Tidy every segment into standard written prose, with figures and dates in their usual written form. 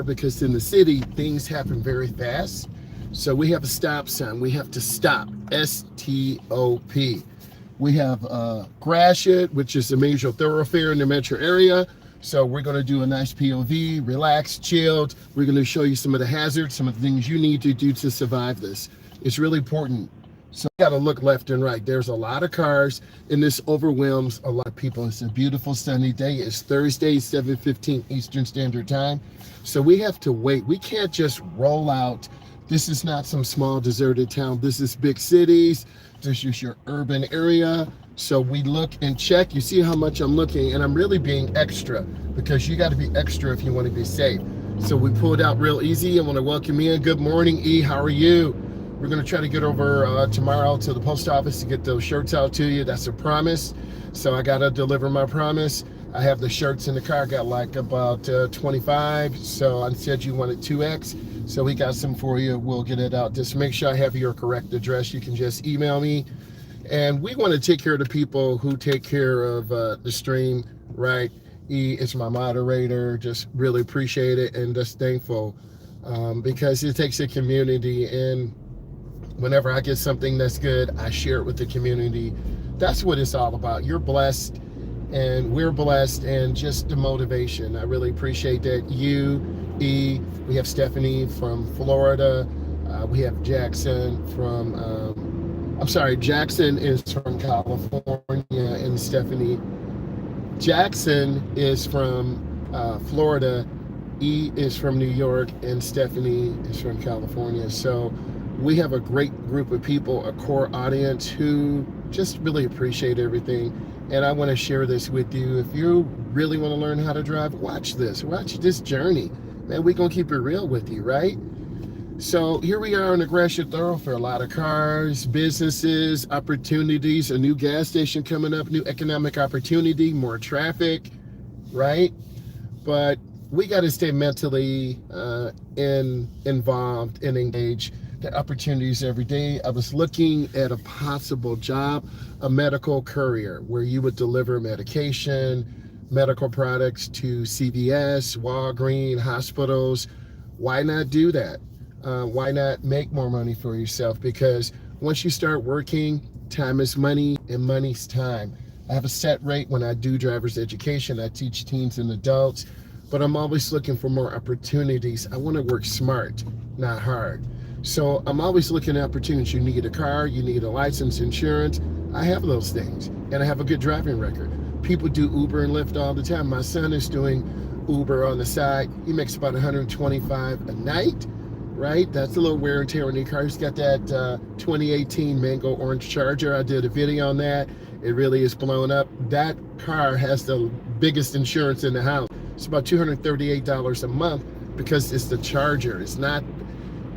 because in the city, things happen very fast. So we have a stop sign. We have to stop, S-T-O-P. We have Gratiot, which is a major thoroughfare in the metro area. So we're going to do a nice POV, relaxed, chilled. We're going to show you some of the hazards, some of the things you need to do to survive this. It's really important. So you got to look left and right. There's a lot of cars, and this overwhelms a lot of people. It's a beautiful sunny day. It's Thursday, 7:15 Eastern Standard Time. So we have to wait. We can't just roll out. This is not some small deserted town. This is big cities. This is your urban area. So we look and check. You see how much I'm looking, and I'm really being extra because you got to be extra if you want to be safe. So we pulled out real easy. I want to welcome you in. Good morning, E. How are you? We're going to try to get over tomorrow to the post office to get those shirts out to you. That's a promise. So I got to deliver my promise. I have the shirts in the car. I got like about 25. So I said you wanted 2X. So we got some for you. We'll get it out. Just make sure I have your correct address. You can just email me. And we want to take care of the people who take care of the stream, right? E is my moderator. Just really appreciate it and just thankful because it takes a community. And whenever I get something that's good, I share it with the community. That's what it's all about. You're blessed and we're blessed, and just the motivation. I really appreciate that. You, E, we have Stephanie from Florida. We have Jackson from, Jackson is from California, and Stephanie. Jackson is from Florida. E is from New York, and Stephanie is from California. So we have a great group of people, a core audience who just really appreciate everything. And I want to share this with you. If you really want to learn how to drive, watch this journey. Man, we're going to keep it real with you, right? So here we are on the Gratiot thoroughfare. A lot of cars, businesses, opportunities, a new gas station coming up, new economic opportunity, more traffic, right? But we got to stay mentally involved and engaged. The opportunities every day. I was looking at a possible job, a medical courier, where you would deliver medication, medical products to CVS, Walgreens, hospitals. Why not do that? Why not make more money for yourself? Because once you start working, time is money and money's time. I have a set rate when I do driver's education. I teach teens and adults, but I'm always looking for more opportunities. I want to work smart, not hard. So I'm always looking at opportunities. You need a car, you need a license, insurance. I have those things, and I have a good driving record. People do Uber and Lyft all the time. My son is doing Uber on the side. He makes about 125 a night, right? That's a little wear and tear on the car. He's got that 2018 Mango Orange Charger. I did a video on that. It really is blown up. That car has the biggest insurance in the house. It's about $238 a month because it's the Charger. It's not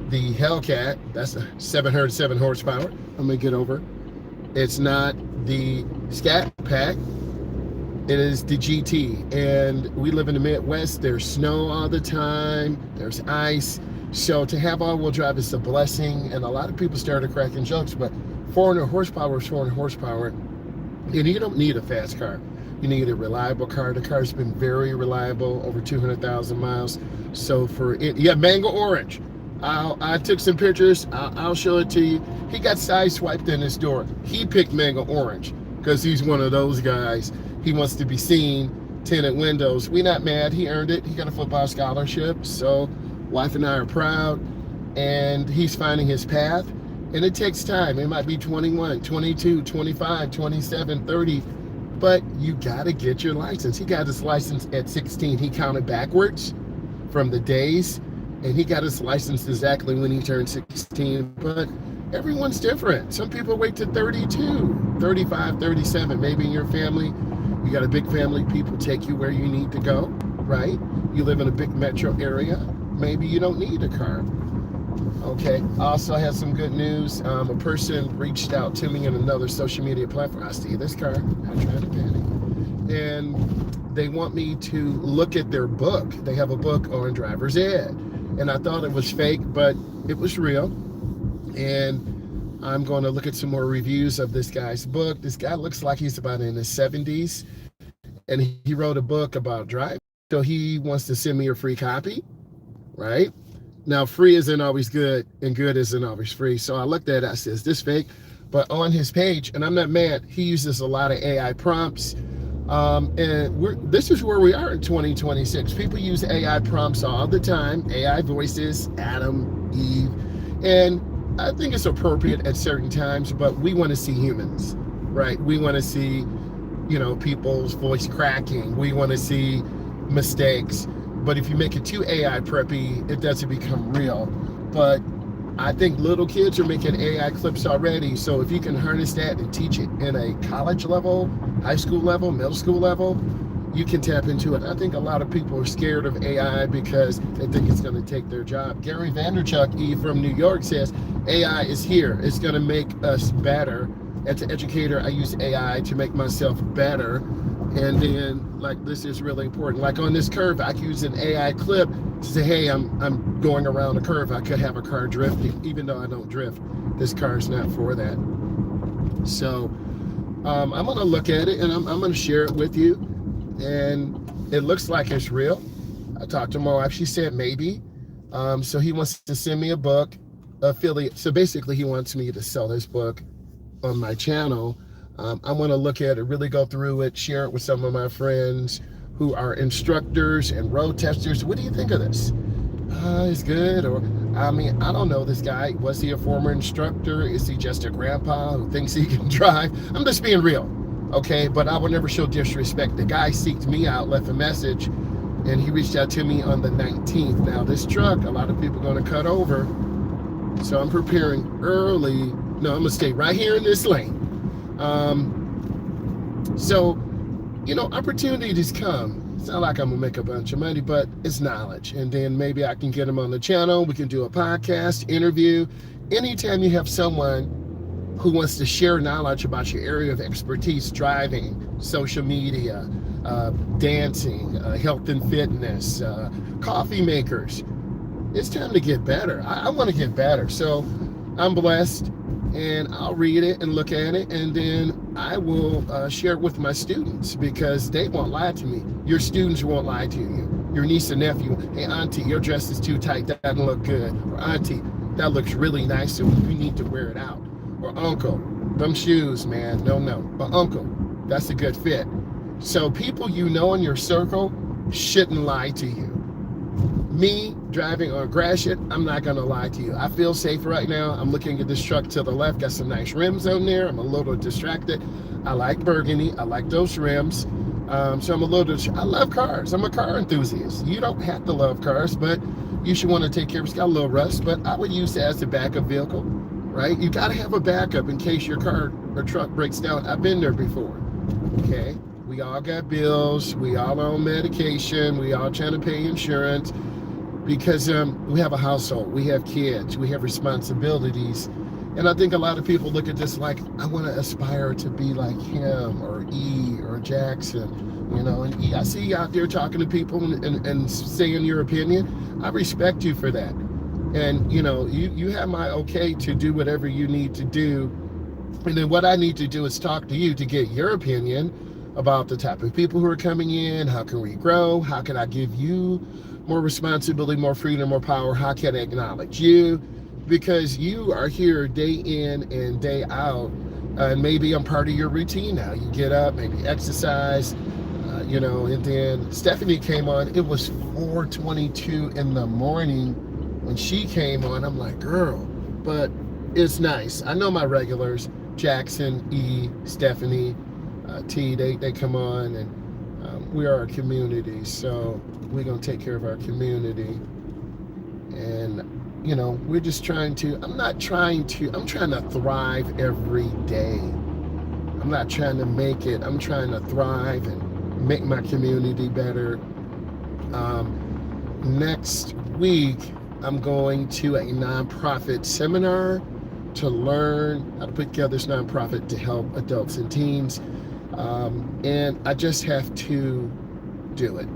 the Hellcat. That's a 707 horsepower. I'm gonna get over. It's not the Scat Pack. It is the GT. And we live in the Midwest. There's snow all the time. There's ice. So to have all-wheel drive is a blessing. And a lot of people started cracking jokes, but 400 horsepower is 400 horsepower. And you don't need a fast car. You need a reliable car. The car's been very reliable, over 200,000 miles. So for it, yeah, Mango Orange. I took some pictures. I'll show it to you. He got sideswiped in his door. He picked Mango Orange because he's one of those guys. He wants to be seen, tinted windows. We not mad. He earned it. He got a football scholarship. So wife and I are proud. And he's finding his path. And it takes time. It might be 21, 22, 25, 27, 30. But you got to get your license. He got his license at 16. He counted backwards from the days. And he got his license exactly when he turned 16, but everyone's different. Some people wait to 32, 35, 37. Maybe in your family, you got a big family, people take you where you need to go, right? You live in a big metro area, maybe you don't need a car. Okay, also I have some good news. A person reached out to me in another social media platform. I see this car, I'm trying to panic. And they want me to look at their book. They have a book on driver's ed. And I thought it was fake, but it was real. And I'm going to look at some more reviews of this guy's book. This guy looks like he's about in his 70s. And he wrote a book about driving. So he wants to send me a free copy. right? Now, free isn't always good, and good isn't always free. So I looked at it, I said, is this fake? But on his page, and I'm not mad, he uses a lot of AI prompts. This is where we are in 2026. People use AI prompts all the time, AI voices, Adam, Eve, and I think it's appropriate at certain times, but we want to see humans, right? We want to see, people's voice cracking. We want to see mistakes. But if you make it too AI preppy, it doesn't become real. But I think little kids are making AI clips already. So if you can harness that and teach it in a college level, high school level, middle school level, you can tap into it. I think a lot of people are scared of AI because they think it's going to take their job. Gary Vaynerchuk from New York says AI is here. It's going to make us better. As an educator, I use AI to make myself better. And then, like, this is really important. Like on this curve, I can use an AI clip to say, hey, I'm going around a curve. I could have a car drifting, even though I don't drift. This car is not for that. So I'm going to look at it and I'm going to share it with you. And it looks like it's real. I talked to my wife. She said maybe. So he wants to send me a book affiliate. So basically, he wants me to sell his book on my channel. I want to look at it, really go through it, share it with some of my friends who are instructors and road testers. What do you think of this? It's good. Or, I mean, I don't know this guy. Was he a former instructor? Is he just a grandpa who thinks he can drive? I'm just being real, okay? But I will never show disrespect. The guy seeked me out, left a message, and he reached out to me on the 19th. Now, this truck, a lot of people are going to cut over. So I'm preparing early. No, I'm going to stay right here in this lane. So, opportunities come. It's not like I'm gonna make a bunch of money, but it's knowledge. And then maybe I can get them on the channel. We can do a podcast, interview. Anytime you have someone who wants to share knowledge about your area of expertise, driving, social media, dancing, health and fitness, coffee makers, it's time to get better. I want to get better. So I'm blessed. And I'll read it and look at it, and then I will share it with my students because they won't lie to me. Your students won't lie to you. Your niece and nephew, hey, auntie, your dress is too tight. That doesn't look good. Or auntie, that looks really nice, so you need to wear it out. Or uncle, them shoes, man, no. But uncle, that's a good fit. So people in your circle shouldn't lie to you. Me driving on Gratiot, I'm not gonna lie to you. I feel safe right now. I'm looking at this truck to the left, got some nice rims on there. I'm a little distracted. I like burgundy, I like those rims. So I'm I love cars. I'm a car enthusiast. You don't have to love cars, but you should want to take care of it. It's got a little rust, but I would use it as a backup vehicle, right? You gotta have a backup in case your car or truck breaks down. I've been there before, okay? We all got bills, we all on medication, we all trying to pay insurance. Because we have a household, we have kids, we have responsibilities. And I think a lot of people look at this like, I want to aspire to be like him or E or Jackson, and E, I see you out there talking to people and saying your opinion. I respect you for that. And, you have my okay to do whatever you need to do. And then what I need to do is talk to you to get your opinion about the type of people who are coming in. How can we grow? How can I give you more responsibility, more freedom, more power? How can I acknowledge you? Because you are here day in and day out. And maybe I'm part of your routine now. You get up, maybe exercise, and then Stephanie came on. It was 4:22 in the morning when she came on. I'm like, girl, but it's nice. I know my regulars, Jackson, E, Stephanie, T, they come on, and we are a community, so we're going to take care of our community. And we're just trying to, I'm trying to thrive every day. I'm not trying to make it, I'm trying to thrive and make my community better. Next week, I'm going to a nonprofit seminar to learn how to put together this nonprofit to help adults and teens. And I just have to do it,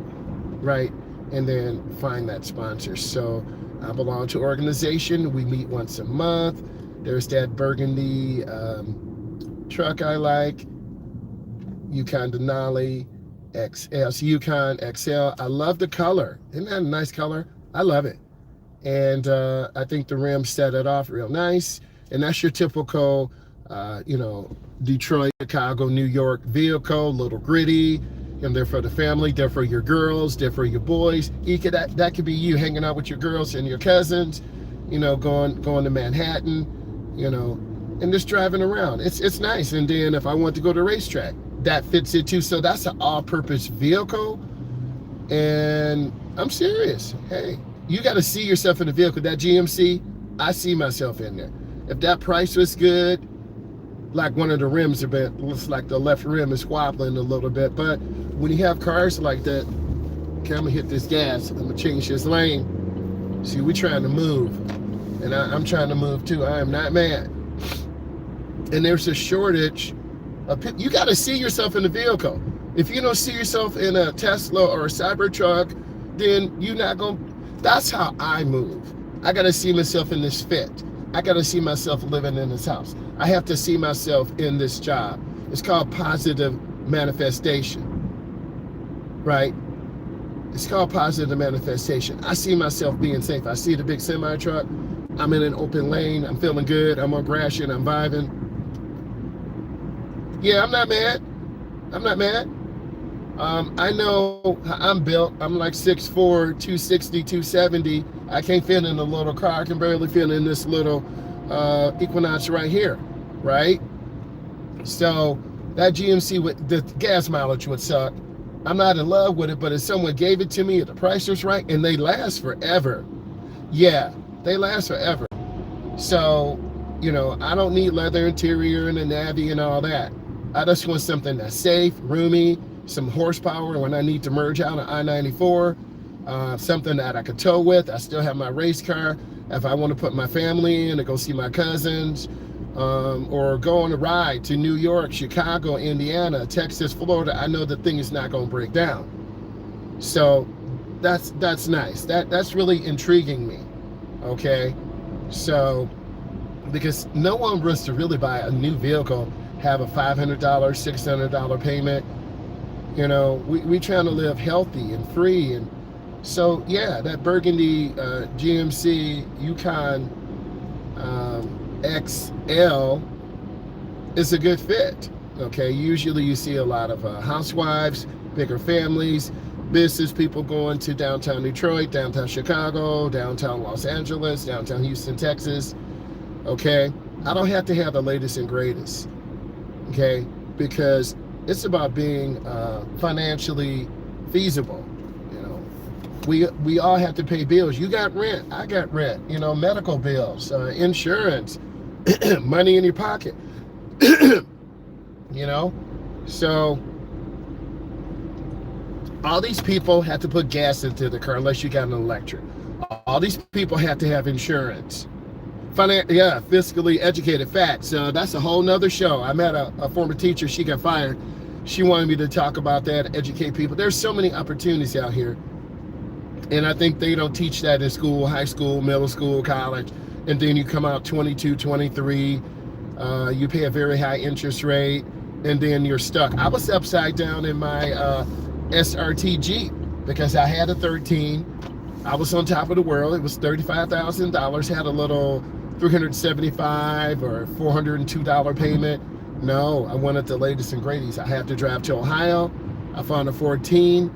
right? And then find that sponsor. So I belong to an organization. We meet once a month. There's that burgundy truck I like, Yukon Denali XL, Yukon XL. I love the color. Isn't that a nice color? I love it. And I think the rims set it off real nice. And that's your typical, Detroit, Chicago, New York vehicle, little gritty. And they're for the family, they're for your girls, they're for your boys. That could be you hanging out with your girls and your cousins, going to Manhattan, and just driving around. It's nice. And then if I want to go to the racetrack, that fits it too. So that's an all-purpose vehicle. And I'm serious. Hey, you got to see yourself in the vehicle. That GMC, I see myself in there. If that price was good, like one of the rims a bit, looks like the left rim is wobbling a little bit. But when you have cars like that, okay, I'm gonna hit this gas. I'm gonna change this lane. See, we're trying to move, and I'm trying to move too. I am not mad. And there's a shortage of people. You got to see yourself in the vehicle. If you don't see yourself in a Tesla or a Cybertruck, then you're not gonna. That's how I move. I got to see myself in this Fit. I got to see myself living in this house. I have to see myself in this job. It's called positive manifestation, right? It's called positive manifestation. I see myself being safe. I see the big semi truck. I'm in an open lane. I'm feeling good. I'm on Gratiot. I'm vibing. Yeah, I'm not mad. I'm not mad. I know I'm built. I'm like 6'4", 260, 270. I can't fit in a little car. I can barely fit in this little Equinox right here, right? So that GMC, with the gas mileage would suck. I'm not in love with it, but if someone gave it to me, the price was right, and they last forever. Yeah, they last forever. So, I don't need leather interior and a Navi and all that. I just want something that's safe, roomy, some horsepower when I need to merge out an I-94, something that I could tow with. I still have my race car. If I want to put my family in to go see my cousins, or go on a ride to New York, Chicago, Indiana, Texas, Florida, I know the thing is not going to break down. So that's nice. That's really intriguing me. Okay, so because no one wants to really buy a new vehicle, have a $500, $600 payment. We trying to live healthy and free. And so, yeah, that burgundy GMC Yukon XL is a good fit. Okay, usually you see a lot of housewives, bigger families, business people going to downtown Detroit, downtown Chicago, downtown Los Angeles, downtown Houston, Texas. Okay, I don't have to have the latest and greatest. Okay, because it's about being financially feasible. We all have to pay bills. You got rent, I got rent, medical bills, insurance, money in your pocket. So all these people have to put gas into the car unless you got an electric. All these people have to have insurance. Fiscally educated. Facts. That's a whole nother show. I met a former teacher. She got fired. She wanted me to talk about that, educate people. There's so many opportunities out here, and I think they don't teach that in school, high school, middle school, college. And then you come out 22, 23. You pay a very high interest rate, and then you're stuck. I was upside down in my SRT Jeep because I had a 13. I was on top of the world. It was $35,000. Had a little $375 or $402 payment. No, I wanted the latest and greatest. I had to drive to Ohio. I found a 14.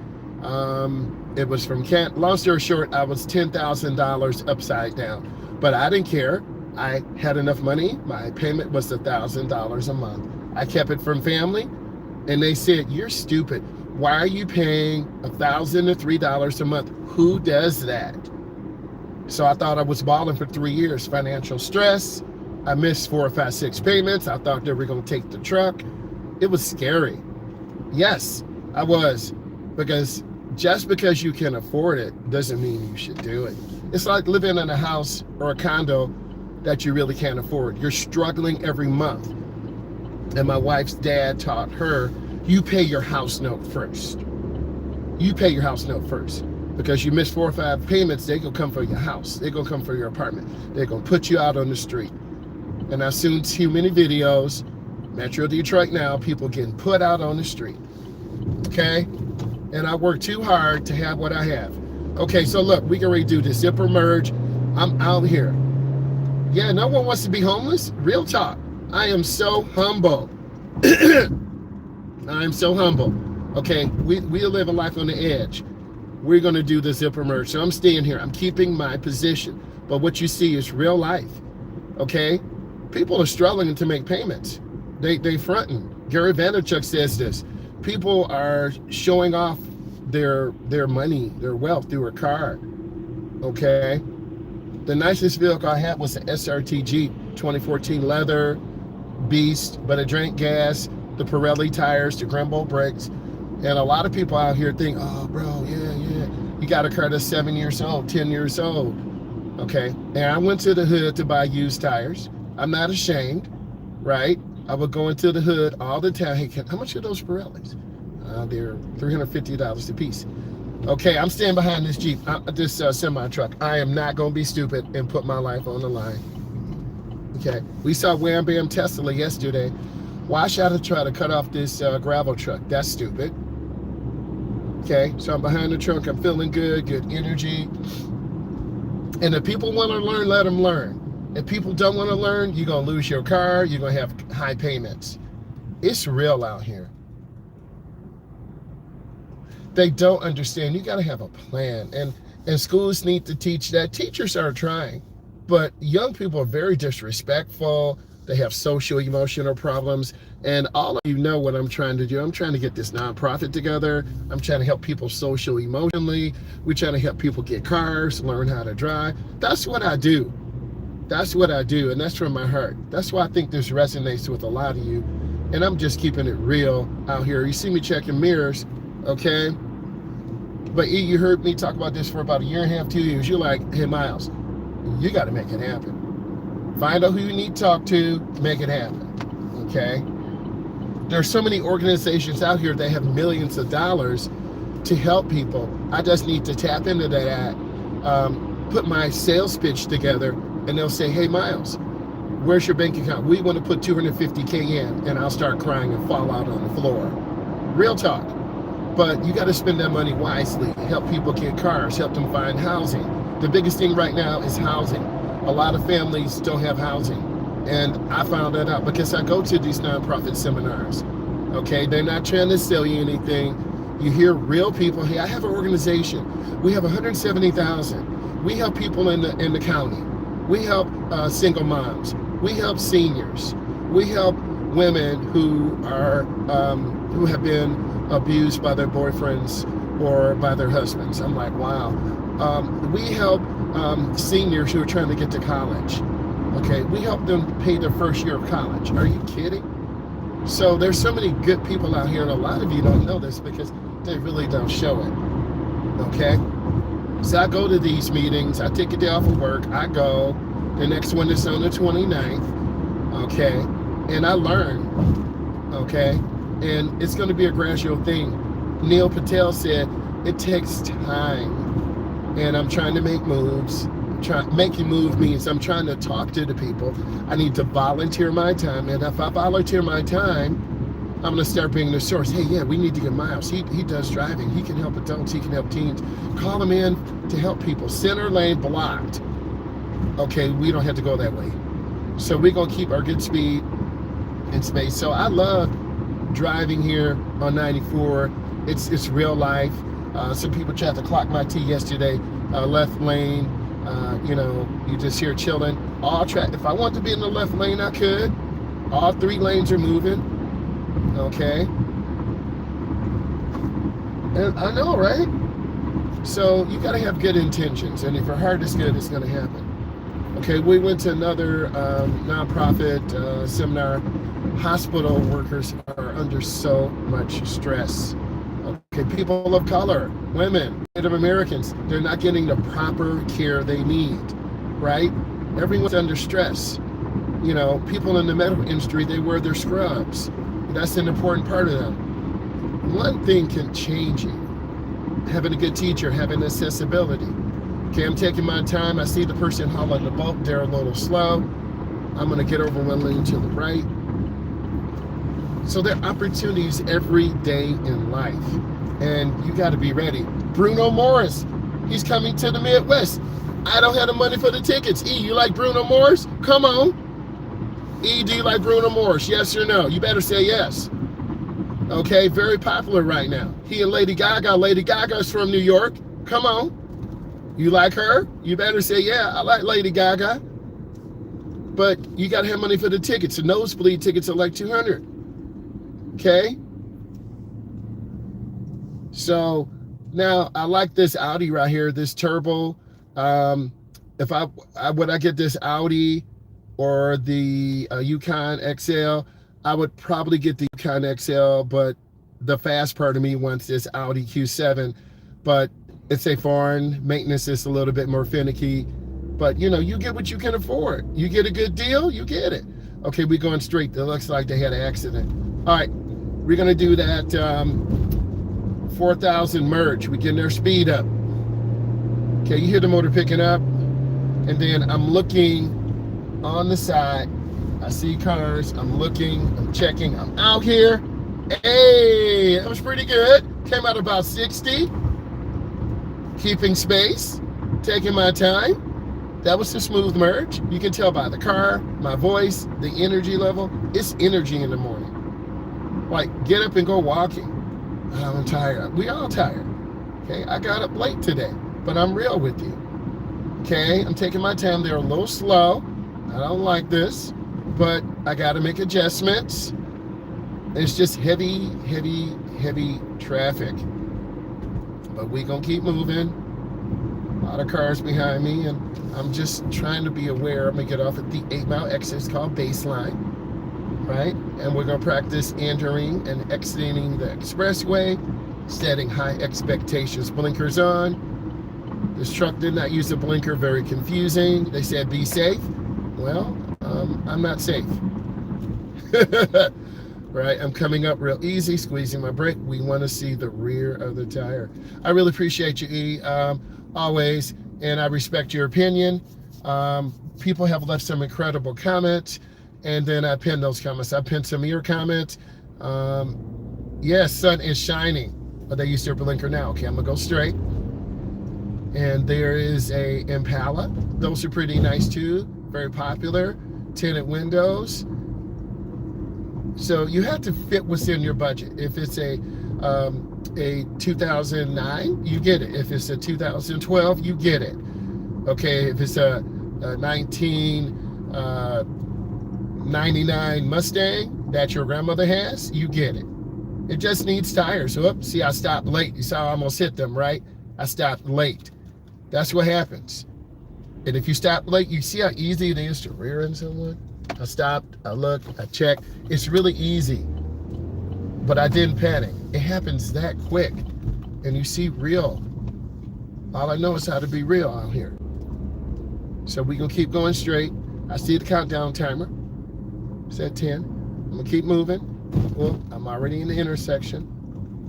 It was from Kent. Long story short, I was $10,000 upside down, but I didn't care. I had enough money. My payment was $1,000 a month. I kept it from family, and they said, "You're stupid. Why are you paying $1,003 a month? Who does that?" So I thought I was balling for 3 years. Financial stress. I missed 4, 5, 6 payments. I thought they were going to take the truck. It was scary. Yes, I was. Because just because you can afford it doesn't mean you should do it. It's like living in a house or a condo that you really can't afford. You're struggling every month. And my wife's dad taught her, you pay your house note first. You pay your house note first. Because you miss 4 or 5 payments, they're going to come for your house. They're going to come for your apartment. They're going to put you out on the street. And I've seen too many videos, Metro Detroit now, people getting put out on the street. Okay? And I worked too hard to have what I have. Okay, so look, we can redo this zipper merge. I'm out here. Yeah, no one wants to be homeless. Real talk. I am so humble. I'm so humble. Okay, we live a life on the edge. We're going to do the zipper merge. So I'm staying here. I'm keeping my position. But what you see is real life. Okay? People are struggling to make payments. They fronting. Gary Vaynerchuk says this. People are showing off their money, their wealth through a car. Okay? The nicest vehicle I had was the SRT Jeep 2014 leather beast, but it drank gas, the Pirelli tires, the Grembo brakes. And a lot of people out here think, oh, bro, yeah, you got a car that's 7 years old, 10 years old. Okay. And I went to the hood to buy used tires. I'm not ashamed, right? I would go into the hood all the time. Hey, how much are those Pirellis? They're $350 a piece. Okay, I'm standing behind this Jeep, this semi-truck. I am not going to be stupid and put my life on the line. Okay, we saw Wham Bam Tesla yesterday. Why should I try to cut off this gravel truck? That's stupid. Okay, so I'm behind the trunk. I'm feeling good energy. And if people want to learn, let them learn. If people don't want to learn, you're going to lose your car. You're going to have high payments. It's real out here. They don't understand. You got to have a plan. And schools need to teach that. Teachers are trying. But young people are very disrespectful. They have social, emotional problems. And all of you know what I'm trying to do. I'm trying to get this nonprofit together. I'm trying to help people social, emotionally. We're trying to help people get cars, learn how to drive. That's what I do. That's what I do. And that's from my heart. That's why I think this resonates with a lot of you. And I'm just keeping it real out here. You see me checking mirrors, okay? But you heard me talk about this for about 1.5 years, 2 years. You're like, hey, Myles, you got to make it happen. Find out who you need to talk to, make it happen, okay? There's so many organizations out here that have millions of dollars to help people. I just need to tap into that, put my sales pitch together, and they'll say, hey, Myles, where's your bank account? We want to put $250K in, and I'll start crying and fall out on the floor. Real talk. But you got to spend that money wisely. Help people get cars, help them find housing. The biggest thing right now is housing. A lot of families don't have housing. And I found that out because I go to these nonprofit seminars. Okay, they're not trying to sell you anything. You hear real people. Hey, I have an organization. We have 170,000. We help people in the county. We help single moms. We help seniors. We help women who have been abused by their boyfriends or by their husbands. I'm like, wow. We help seniors who are trying to get to college. Okay, we help them pay their first year of college. Are you kidding? So there's so many good people out here, and a lot of you don't know this because they really don't show it. Okay? So I go to these meetings. I take a day off of work. I go. The next one is on the 29th. Okay? And I learn. Okay? And it's going to be a gradual thing. Neil Patel said, it takes time. And I'm trying to make moves. Making move means I'm trying to talk to the people. I need to volunteer my time. And if I volunteer my time, I'm going to start being the source. Hey, yeah, we need to get Myles. He does driving. He can help adults. He can help teens. Call him in to help people. Center lane blocked. Okay, we don't have to go that way. So we're going to keep our good speed in space. So I love driving here on 94. It's real life. Some people tried to clock my T yesterday. Left lane. You just here chilling. If I want to be in the left lane, I could. All 3 lanes are moving. Okay. And I know, right? So you got to have good intentions. And if your heart is good, it's going to happen. Okay, we went to another nonprofit seminar. Hospital workers are under so much stress. Okay, people of color, women, Native Americans, they're not getting the proper care they need, right? Everyone's under stress. People in the medical industry, they wear their scrubs. That's an important part of them. One thing can change you. Having a good teacher, having accessibility. Okay, I'm taking my time. I see the person hauling the boat. They're a little slow. I'm going to get over one lane to the right. So there are opportunities every day in life. And you got to be ready. Bruno Morris, he's coming to the Midwest. I don't have the money for the tickets. E, you like Bruno Mars? Come on. E, do you like Bruno Mars? Yes or no? You better say yes. Okay, very popular right now. He and Lady Gaga. Lady Gaga's from New York. Come on. You like her? You better say, yeah, I like Lady Gaga. But you got to have money for the tickets. The nosebleed tickets are like $200. Okay? So now I like this Audi right here, this turbo. If would I get this Audi or the Yukon XL, I would probably get the Yukon XL, but the fast part of me wants this Audi Q7. But it's a foreign, maintenance is a little bit more finicky. But you know, you get what you can afford. You get a good deal, you get it. Okay, we're going straight. It looks like they had an accident. All right, we're gonna do that 4,000 merge. We getting their speed up. Okay, you hear the motor picking up, and then I'm looking on the side. I see cars. I'm looking. I'm checking. I'm out here. Hey, that was pretty good. Came out about 60. Keeping space. Taking my time. That was a smooth merge. You can tell by the car, my voice, the energy level. It's energy in the morning. Like, get up and go walking. I'm tired. We all tired. Okay, I got up late today, but I'm real with you. Okay, I'm taking my time. They're a little slow. I don't like this, but I got to make adjustments. It's just heavy, heavy, heavy traffic. But we gonna keep moving. A lot of cars behind me, and I'm just trying to be aware. I'm gonna get off at the 8-mile exit. It's called Baseline, right? And we're gonna practice entering and exiting the expressway, setting high expectations. Blinkers on. This truck did not use the blinker, very confusing. They said be safe. Well, I'm not safe. Right, I'm coming up real easy, squeezing my brake. We want to see the rear of the tire. I really appreciate you, E, always, and I respect your opinion. People have left some incredible comments, and then I pinned those comments. I pinned some of your comments. Yes, sun is shining, but they use their blinker now. Okay, I'm gonna go straight. And there is a Impala. Those are pretty nice too, very popular. Tinted windows. So you have to fit what's in your budget. If it's a 2009, you get it. If it's a 2012, you get it. Okay, if it's a 1999 Mustang that your grandmother has, you get it. It just needs tires. Oops, see, I stopped late. You saw I almost hit them, right? I stopped late. That's what happens. And if you stop late, you see how easy it is to rear end someone? I stopped, I looked, I checked. It's really easy, but I didn't panic. It happens that quick, and you see real. All I know is how to be real out here. So we gonna keep going straight. I see the countdown timer. It's at 10. I'm gonna keep moving. Well, I'm already in the intersection.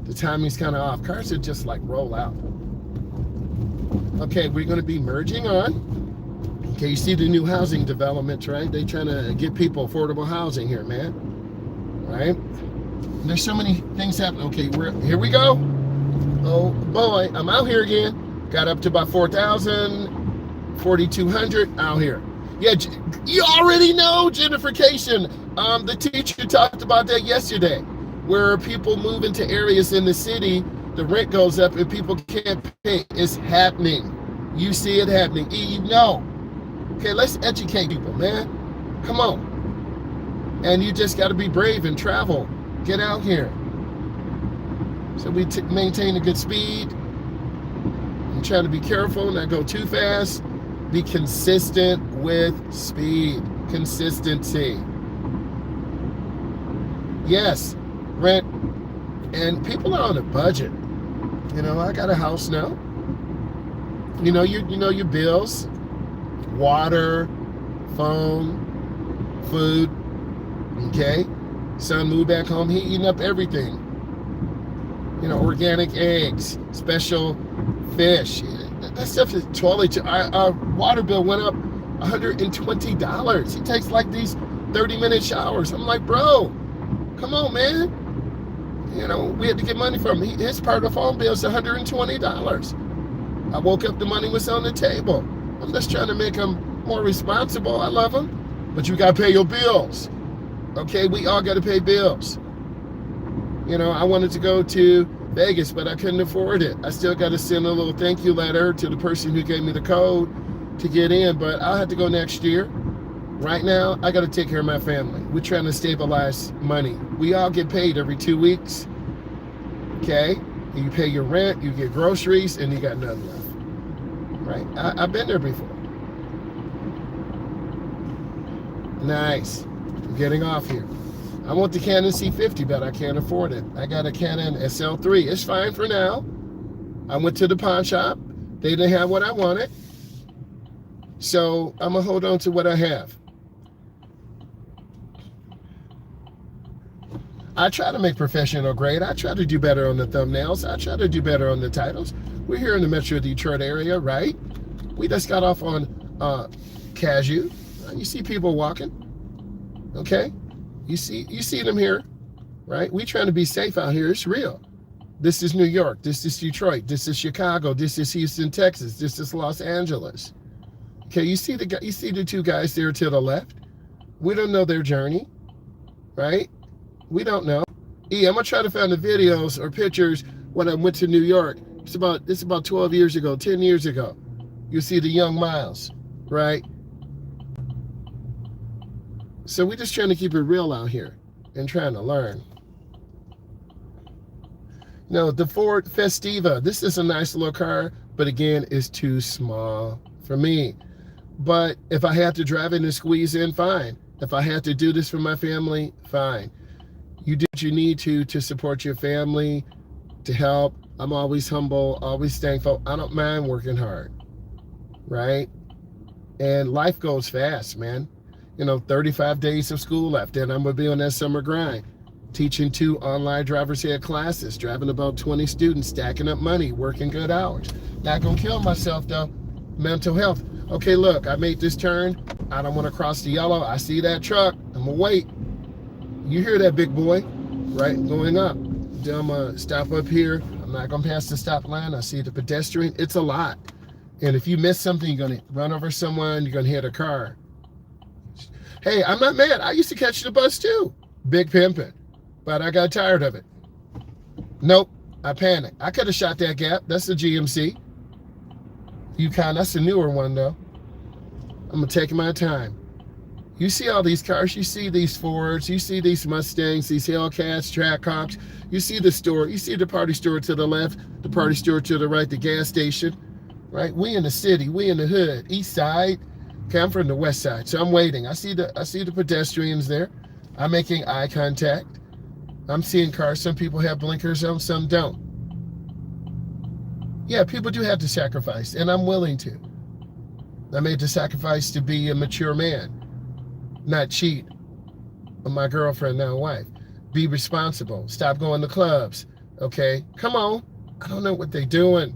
The timing's kind of off. Cars that just like roll out. Okay, we're gonna be merging on. Okay, you see the new housing developments, right? They trying to get people affordable housing here, man. Right? And there's so many things happening. Okay, here we go. Oh boy, I'm out here again. Got up to about 4,000, 4,200 out here. Yeah, you already know gentrification. The teacher talked about that yesterday, where people move into areas in the city, the rent goes up and people can't pay. It's happening. You see it happening. You know. Okay, let's educate people, man. Come on. And you just got to be brave and travel. Get out here. So we maintain a good speed. I'm trying to be careful, not go too fast. Be consistent with speed. Consistency. Yes, rent. And people are on a budget. You know, I got a house now. You know your bills. Water, phone, food, okay? Son moved back home, he eating up everything. You know, organic eggs, special fish. That stuff is toilet. Our water bill went up $120. He takes like these 30-minute showers. I'm like, bro, come on, man. You know, we had to get money from him. His part of the phone bill is $120. I woke up, the money was on the table. I'm just trying to make them more responsible. I love them, but you got to pay your bills. Okay, we all got to pay bills. You know, I wanted to go to Vegas, but I couldn't afford it. I still got to send a little thank you letter to the person who gave me the code to get in, but I'll have to go next year. Right now, I got to take care of my family. We're trying to stabilize money. We all get paid every 2 weeks. Okay? You pay your rent, you get groceries, and you got nothing left. Right? I've been there before. Nice. I'm getting off here. I want the Canon C50, but I can't afford it. I got a Canon SL3. It's fine for now. I went to the pawn shop. They didn't have what I wanted. So I'm going to hold on to what I have. I try to make professional grade. I try to do better on the thumbnails. I try to do better on the titles. We're here in the Metro Detroit area, right? We just got off on Cashew. You see people walking, okay? You see them here, right? We trying to be safe out here. It's real. This is New York. This is Detroit. This is Chicago. This is Houston, Texas. This is Los Angeles. Okay, you see the two guys there to the left? We don't know their journey, right? We don't know. I'm gonna try to find the videos or pictures when I went to New York. It's about 12 years ago, 10 years ago. You see the young Myles, right? So we're just trying to keep it real out here and trying to learn. No, the Ford Festiva. This is a nice little car, but again, it's too small for me. But if I had to drive it and squeeze in, fine. If I had to do this for my family, fine. You do what you need to support your family, to help. I'm always humble, always thankful. I don't mind working hard, right? And life goes fast, man. 35 days of school left, and I'm going to be on that summer grind. Teaching 2 online driver's ed classes, driving about 20 students, stacking up money, working good hours. Not going to kill myself, though. Mental health. Okay, look, I made this turn. I don't want to cross the yellow. I see that truck. I'm going to wait. You hear that, big boy, right? Going up. Then I'm going to stop up here. I'm not going to pass the stop line. I see the pedestrian. It's a lot. And if you miss something, you're going to run over someone. You're going to hit a car. Hey, I'm not mad. I used to catch the bus too. Big pimping. But I got tired of it. Nope. I panicked. I could have shot that gap. That's the GMC. Yukon, that's a newer one though. I'm going to take my time. You see all these cars. You see these Fords. You see these Mustangs, these Hellcats, Trackhawks. You see the store. You see the party store to the left, the party store to the right, the gas station. Right? We in the city. We in the hood. East side. Okay, I'm from the west side, so I'm waiting. I see the pedestrians there. I'm making eye contact. I'm seeing cars. Some people have blinkers on, some don't. Yeah, people do have to sacrifice, and I'm willing to. I made the sacrifice to be a mature man, not cheat on my girlfriend, now wife. Be responsible. Stop going to clubs. Okay, come on. I don't know what they're doing.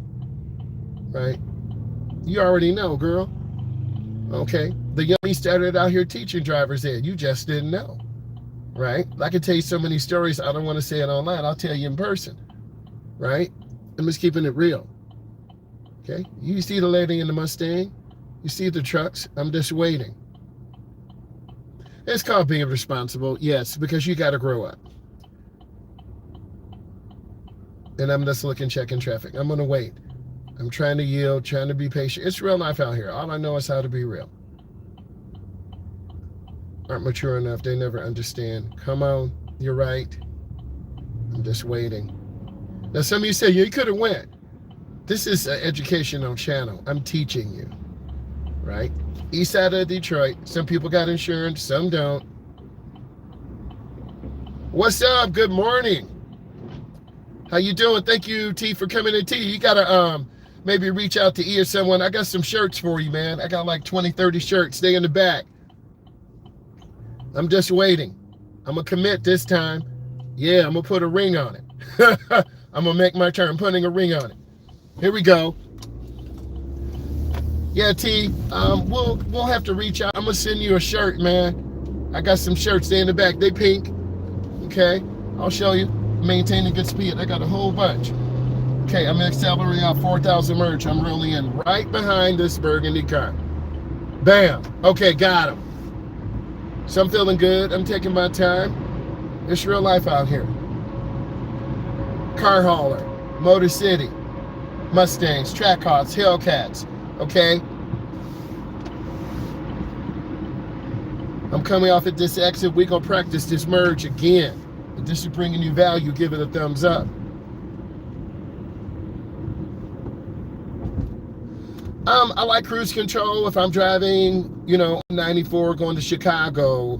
Right? You already know, girl. Okay, the young started out here teaching driver's ed. You just didn't know, right? I can tell you so many stories. I don't want to say it online. I'll tell you in person, right? I'm just keeping it real. Okay, you see the lady in the Mustang. You see the trucks. I'm just waiting. It's called being responsible, yes, because you got to grow up. And I'm just looking, checking traffic. I'm going to wait. I'm trying to yield, trying to be patient. It's real life out here. All I know is how to be real. Aren't mature enough. They never understand. Come on. You're right. I'm just waiting. Now, some of you say, you could have went. This is an educational channel. I'm teaching you, right? East side of Detroit. Some people got insurance. Some don't. What's up? Good morning. How you doing? Thank you, T, for coming in. T, you got to maybe reach out to E or someone. I got some shirts for you, man. I got like 20, 30 shirts. Stay in the back. I'm just waiting. I'm going to commit this time. Yeah, I'm going to put a ring on it. I'm going to make my turn. I'm putting a ring on it. Here we go. Yeah, T, we'll have to reach out. I'm going to send you a shirt, man. I got some shirts. Stay in the back. They pink. Okay? I'll show you. Maintaining good speed. I got a whole bunch. Okay, I'm accelerating out 4,000 merge. I'm rolling in right behind this burgundy car. Bam. Okay, got him. So I'm feeling good. I'm taking my time. It's real life out here. Car hauler, Motor City, Mustangs, Trackhawks, Hellcats. Okay. I'm coming off at this exit. We're going to practice this merge again. If this is bringing you value, give it a thumbs up. I like cruise control if I'm driving, you know, 94 going to Chicago,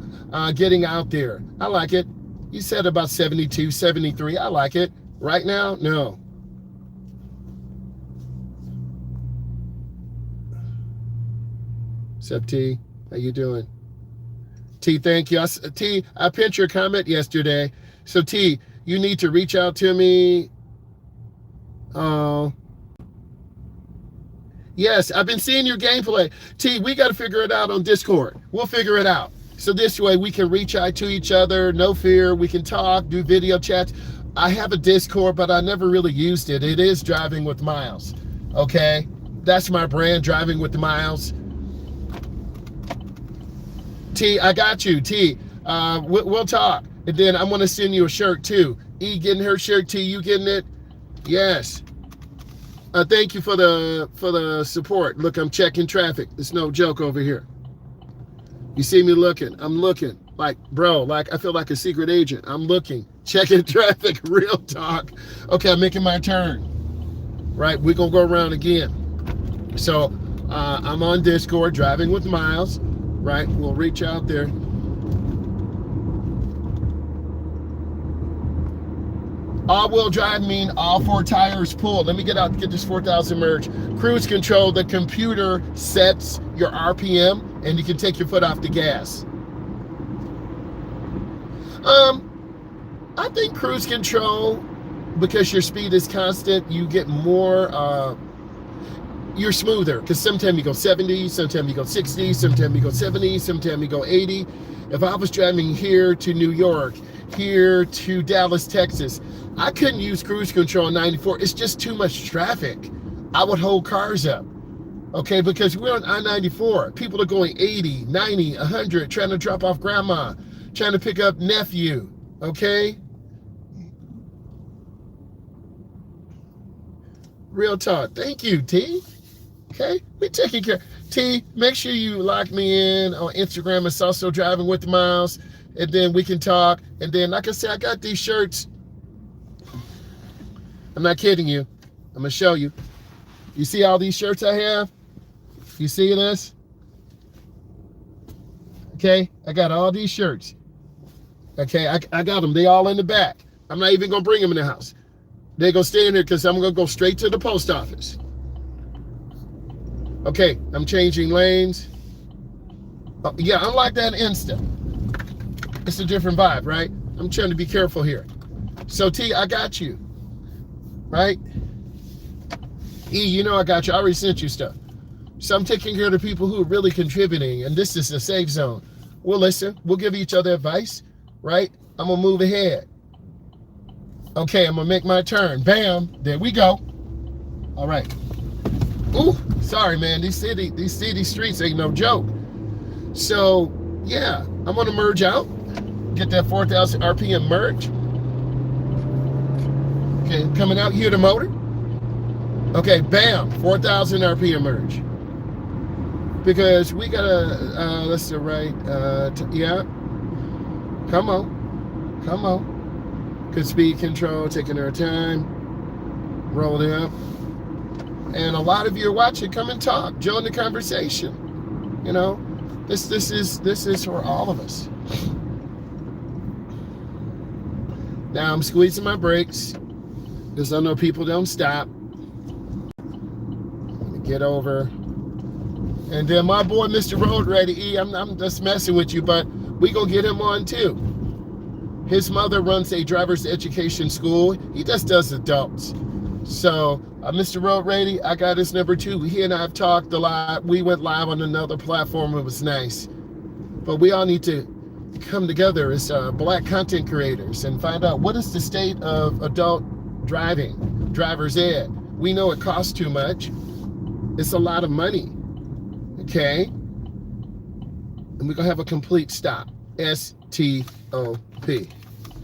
getting out there. I like it. You said about 72, 73. I like it. Right now, no. What's up, T? How you doing? T, thank you. T, I pinned your comment yesterday. So, T, you need to reach out to me. Yes, I've been seeing your gameplay. T, we got to figure it out on Discord. We'll figure it out. So this way we can reach out to each other. No fear. We can talk, do video chats. I have a Discord, but I never really used it. It is Driving with Myles. Okay? That's my brand, Driving with Myles. T, I got you. T, we'll talk. And then I'm going to send you a shirt too. E getting her shirt. T, you getting it? Yes. Thank you for the support. Look, I'm checking traffic. It's no joke over here. You see me looking. I'm looking. Like, bro, like I feel like a secret agent. I'm looking. Checking traffic. Real talk. Okay, I'm making my turn. Right, we're going to go around again. So I'm on Discord, Driving with Myles. Right, we'll reach out there. All-wheel drive mean all four tires pulled. Let me get out and get this 4,000 merge. Cruise control, the computer sets your RPM and you can take your foot off the gas. I think cruise control, because your speed is constant, you get more, you're smoother, because sometimes you go 70, sometimes you go 60, sometimes you go 70, sometimes you go 80. If I was driving here to New York, here to Dallas, Texas, I couldn't use cruise control on 94. It's just too much traffic. I would hold cars up, okay? Because we're on I-94. People are going 80, 90, 100, trying to drop off grandma, trying to pick up nephew, okay? Real talk. Thank you, T. Okay, we're taking care. T, make sure you lock me in on Instagram. It's also Driving with Myles. And then we can talk. And then, like I said, I got these shirts. I'm not kidding you. I'm going to show you. You see all these shirts I have? You see this? Okay, I got all these shirts. Okay, I got them. They all in the back. I'm not even going to bring them in the house. They're going to stay in there because I'm going to go straight to the post office. Okay, I'm changing lanes. Yeah, unlike that Insta. It's a different vibe, right? I'm trying to be careful here. So, T, I got you. Right? E, you know I got you. I already sent you stuff. So I'm taking care of the people who are really contributing, and this is a safe zone. We'll listen. We'll give each other advice, right? I'm going to move ahead. Okay, I'm going to make my turn. Bam. There we go. All right. Ooh, sorry, man. These city streets ain't no joke. So, yeah, I'm going to merge out. Get that 4,000 RPM merge. Okay, coming out here to motor. Okay, bam, 4,000 RPM merge. Because we gotta, that's the right, yeah. Come on. Good speed control, taking our time. Roll it up. And a lot of you are watching, come and talk, join the conversation. You know, this is for all of us. Now I'm squeezing my brakes because I know people don't stop. Let me get over. And then my boy, Mr. Road Ready E, I'm just messing with you, but we gonna get him on too. His mother runs a driver's education school. He just does adults. So, Mr. Road Ready, I got his number too. He and I have talked a lot. We went live on another platform. It was nice. But we all need to come together as Black content creators and find out what is the state of adult driving. driver's ed. We know it costs too much. It's a lot of money, okay? And we're gonna have a complete stop, S-T-O-P.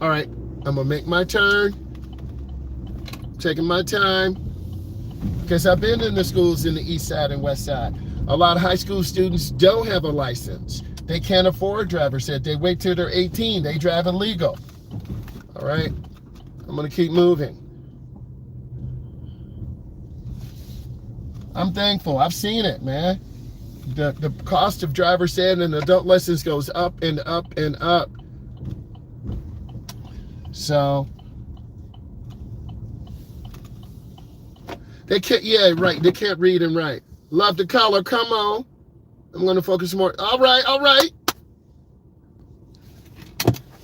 All right, I'm gonna make my turn, taking my time, because I've been in the schools in the east side and west side. A lot of high school students don't have a license. They can't afford driver's ed. They wait till they're 18, they drive illegal. All right, I'm gonna keep moving. I'm thankful, I've seen it, man. The cost of driver's ed and adult lessons goes up and up and up. So, they can't, yeah, right, they can't read and write. Love the color, come on. I'm gonna focus more. All right, all right.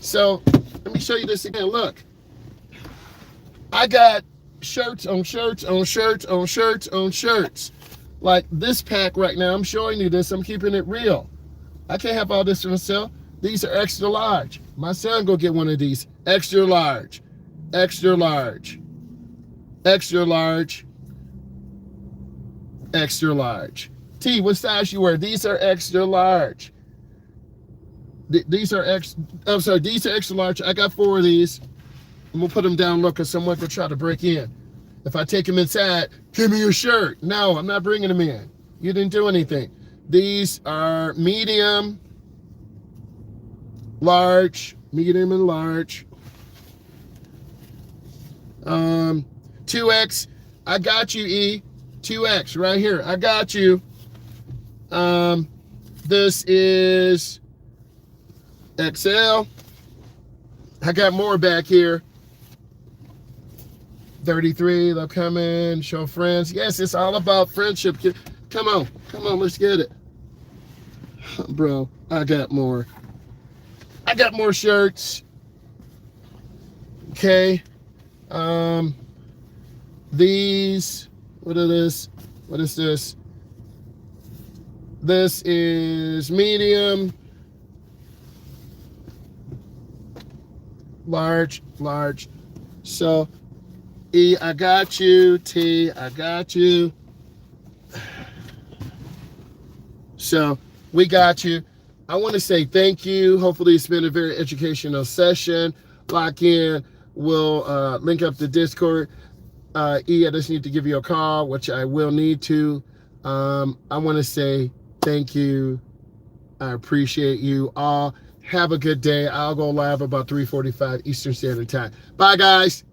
So, let me show you this again, look. I got shirts on shirts on shirts on shirts on shirts. Like this pack right now, I'm showing you this, I'm keeping it real. I can't have all this for myself. These are extra large. My son go get one of these. Extra large, extra large, extra large, extra large. T, what size you wear? These are extra large. These are these are extra large. I got 4 of these. I'm gonna put them down low because someone could try to break in. If I take them inside, give me your shirt. No, I'm not bringing them in. You didn't do anything. These are medium, large, medium and large. 2X, I got you, E. 2X right here, I got you. This is XL. I got more back here. 33, they'll come in, show friends. Yes, it's all about friendship. Come on, let's get it. Bro, I got more. I got more shirts. Okay. These, what are this? What is this? This is medium, large, large. So, E, I got you. T, I got you. So, we got you. I want to say thank you. Hopefully, it's been a very educational session. Lock in. We'll link up the Discord. E, I just need to give you a call, which I will need to. I want to say thank you. I appreciate you all. Have a good day. I'll go live about 3:45 Eastern Standard Time. Bye, guys.